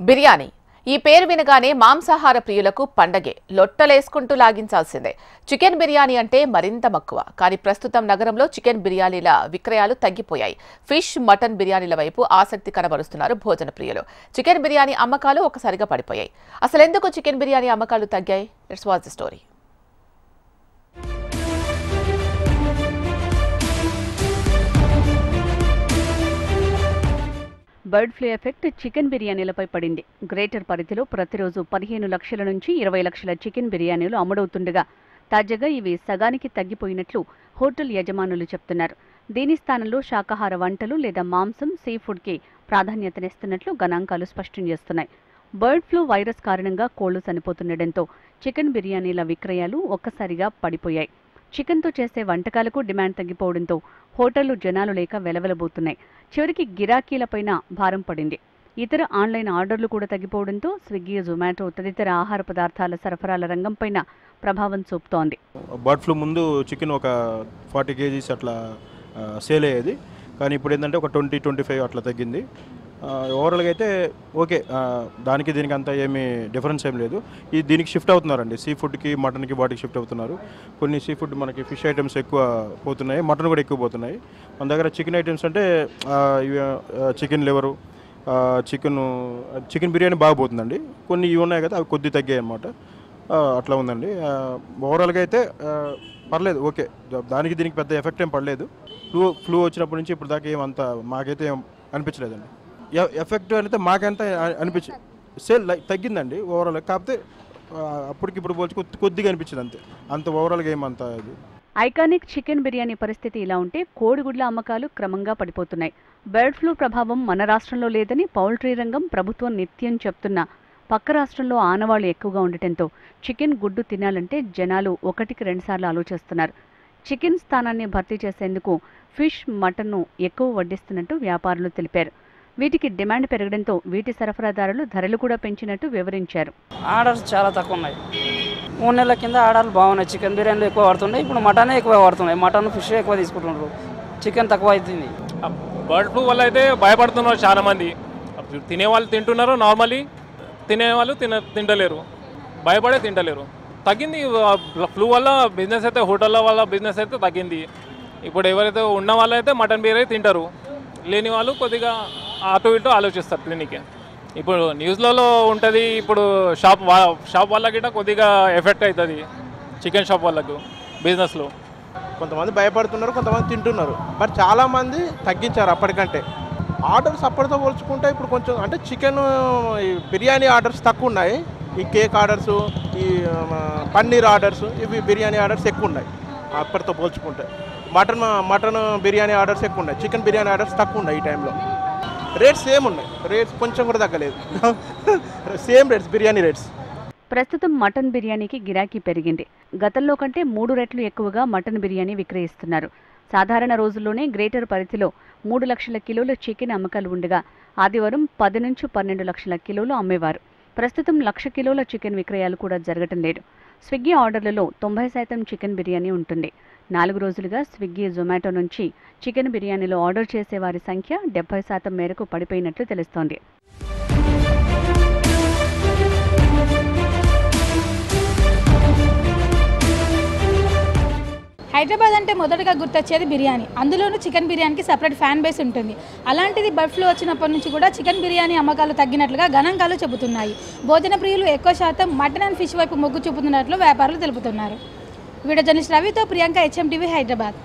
బిర్యానీ ఈ పేరు వినగానే మాంసాహార ప్రియులకు పండగే లొట్టలేసుకుంటూ లాగించాల్సిందే. చికెన్ బిర్యానీ అంటే మరింత మక్కువ. కానీ ప్రస్తుతం నగరంలో చికెన్ బిర్యానీల విక్రయాలు తగ్గిపోయాయి. ఫిష్, మటన్ బిర్యానీల వైపు ఆసక్తి కనబరుస్తున్నారు భోజన ప్రియులు. చికెన్ బిర్యానీ అమ్మకాలు ఒకసారిగా పడిపోయాయి. అసలెందుకు చికెన్ బిర్యానీ అమ్మకాలు తగ్గాయి? Let's watch the story. Bird flu effect chicken బిర్యానీలపై పడింది. గ్రేటర్ పరిధిలో ప్రతిరోజు 15 లక్షల నుంచి 20 లక్షల చికెన్ బిర్యానీలు అమ్ముడవుతుండగా తాజాగా ఇవి సగానికి తగ్గిపోయినట్లు హోటల్ యజమానులు చెప్తున్నారు. దీని స్థానంలో శాకాహార వంటలు లేదా మాంసం, సీ ఫుడ్కి ప్రాధాన్యతనిస్తున్నట్లు గణాంకాలు స్పష్టం చేస్తున్నాయి. బర్డ్ ఫ్లూ వైరస్ కారణంగా కోళ్లు చనిపోతుండటంతో చికెన్ బిర్యానీల విక్రయాలు ఒక్కసారిగా పడిపోయాయి. చికెన్తో చేసే వంటకాలకు డిమాండ్ తగ్గిపోవడంతో హోటళ్లు జనాలు లేక వెలవెలబోతున్నాయి. చివరికి గిరాకీలపైన భారం పడింది. ఇతర ఆన్లైన్ ఆర్డర్లు కూడా తగ్గిపోవడంతో స్విగ్గీ, జొమాటో తదితర ఆహార పదార్థాల సరఫరాల రంగంపైన ప్రభావం చూపుతోంది. బర్డ్ ఫ్లూ ముందు చికెన్ ఒక 40 kgs అట్లా సేల్ అయ్యేది. కానీ ఇప్పుడు ఏంటంటే ఒక 20-25 అట్లా తగ్గింది. ఓవరాల్గా అయితే ఓకే, దానికి దీనికి అంతా ఏమీ డిఫరెన్స్ ఏం లేదు. దీనికి షిఫ్ట్ అవుతున్నారండి. సీ ఫుడ్కి, మటన్కి వాటికి షిఫ్ట్ అవుతున్నారు. కొన్ని సీ ఫుడ్ మనకి ఫిష్ ఐటమ్స్ ఎక్కువ పోతున్నాయి, మటన్ కూడా ఎక్కువ పోతున్నాయి. మన దగ్గర చికెన్ ఐటమ్స్ అంటే చికెన్ లివరు, చికెన్ బిర్యానీ బాగా పోతుందండి. కొన్ని ఇవి ఉన్నాయి కదా, అవి కొద్ది తగ్గాయి అన్నమాట. అట్లా ఉందండి. ఓవరాల్గా అయితే పర్లేదు, ఓకే. దానికి దీనికి పెద్ద ఎఫెక్ట్ ఏం పడలేదు. ఫ్లూ వచ్చినప్పటి నుంచి ఇప్పుడు దాకా ఏమంత మాకైతే ఏం అనిపించలేదండి. ఎఫెక్ట్ అయితే మాకంతా సేల్ తగ్గిందండి ఓవరాల్. కాకపోతే అప్పటికిప్పుడు పోల్చి కొద్దిగా అనిపించింది అంత ఓవరాల్గా ఏమంతా. ఐకానిక్ చికెన్ బిర్యానీ పరిస్థితి ఇలా ఉంటే కోడిగుడ్ల అమ్మకాలు క్రమంగా పడిపోతున్నాయి. బర్డ్ ఫ్లూ ప్రభావం మన రాష్ట్రంలో లేదని పౌల్ట్రీ రంగం, ప్రభుత్వం నిత్యం చెప్తున్నా పక్క రాష్ట్రంలో ఆనవాళ్లు ఎక్కువగా ఉండటంతో చికెన్ గుడ్డు తినాలంటే జనాలు 1-2 సార్లు ఆలోచిస్తున్నారు. చికెన్ స్థానాన్ని భర్తీ చేసేందుకు ఫిష్, మటన్ను ఎక్కువ వడ్డిస్తున్నట్టు వ్యాపారులు తెలిపారు. వీటికి డిమాండ్ పెరగడంతో వీటి సరఫరాదారులు ధరలు కూడా పెంచినట్టు వివరించారు. ఆర్డర్స్ చాలా తక్కువ ఉన్నాయి. 3 నెలల కింద ఆర్డర్లు బాగున్నాయి. చికెన్ బిర్యానీలు ఎక్కువ పడుతున్నాయి. ఇప్పుడు మటనే ఎక్కువ పడుతున్నాయి. మటన్, ఫిష్ ఎక్కువ తీసుకుంటున్నారు. చికెన్ తక్కువ అవుతుంది. బర్డ్ ఫ్లూ వల్ల అయితే భయపడుతున్నారు చాలా మంది. తినేవాళ్ళు తింటున్నారు, నార్మల్లీ తినేవాళ్ళు తింటలేరు, భయపడే తింటలేరు. తగ్గింది ఫ్లూ వల్ల బిజినెస్ అయితే, హోటళ్ళ వల్ల బిజినెస్ అయితే తగ్గింది. ఇప్పుడు ఎవరైతే ఉన్న వాళ్ళు అయితే మటన్ బిర్యానీ తింటారు, లేని వాళ్ళు కొద్దిగా అటు ఇటు ఆలోచిస్తారు క్లినిక్. ఇప్పుడు న్యూస్లలో ఉంటుంది. ఇప్పుడు షాప్ వాళ్ళకి కొద్దిగా ఎఫెక్ట్ అవుతుంది, చికెన్ షాప్ వాళ్ళకు బిజినెస్లో. కొంతమంది భయపడుతున్నారు, కొంతమంది తింటున్నారు. మరి చాలామంది తగ్గించారు అప్పటికంటే. ఆర్డర్స్ అప్పటితో పోల్చుకుంటే ఇప్పుడు కొంచెం అంటే చికెన్ బిర్యానీ ఆర్డర్స్ తక్కువ ఉన్నాయి. ఈ కేక్ ఆర్డర్స్, ఈ పన్నీర్ ఆర్డర్స్, ఇవి బిర్యానీ ఆర్డర్స్ ఎక్కువ ఉన్నాయి అప్పటితో పోల్చుకుంటే. మటన్ బిర్యానీ ఆర్డర్స్ ఎక్కువ ఉన్నాయి. చికెన్ బిర్యానీ ఆర్డర్స్ తక్కువ ఉన్నాయి. ఈ టైంలో రేట్స్ సేమ్ ఉన్నాయి. రేట్స్ కొంచెం కూడా తగ్గలేదు. Same rates, biryani rates. ప్రస్తుతం మటన్ బిర్యానీకి గిరాకీ పెరిగింది. గతంలో కంటే 3 రెట్లు ఎక్కువగా మటన్ బిర్యానీ విక్రయిస్తున్నారు. సాధారణ రోజుల్లోనే గ్రేటర్ పరిధిలో 3 లక్షల కిలోల చికెన్ అమ్మకాలు ఉండగా ఆదివారం 10 నుంచి 12 లక్షల కిలోలు అమ్మేవారు. ప్రస్తుతం 1,00,000 కిలోల చికెన్ విక్రయాలు కూడా జరగటం లేదు. స్విగ్గీ ఆర్డర్లలో 90% చికెన్ బిర్యానీ ఉంటుంది. 4 రోజులుగా స్విగ్గీ, జొమాటో నుంచి చికెన్ బిర్యానీలో ఆర్డర్ చేసేవారి సంఖ్య 70% మేరకు పడిపోయినట్లు తెలుస్తోంది. హైదరాబాద్ అంటే మొదటగా గుర్తొచ్చేది బిర్యానీ. అందులోనూ చికెన్ బిర్యానీకి సపరేట్ ఫ్యాన్ బేస్ ఉంటుంది. అలాంటిది బర్డ్ ఫ్లూ వచ్చినప్పటి నుంచి కూడా చికెన్ బిర్యానీ అమ్మకాలు తగ్గినట్లుగా గణాంకాలు చెబుతున్నాయి. భోజన ప్రియులు ఎక్కువ శాతం మటన్ అండ్ ఫిష్ వైపు మొగ్గు చూపుతున్నట్లు వ్యాపారులు తెలుపుతున్నారు. వీడియో జర్నలిస్ట్ రవితో ప్రియాంక, HM TV, హైదరాబాద్.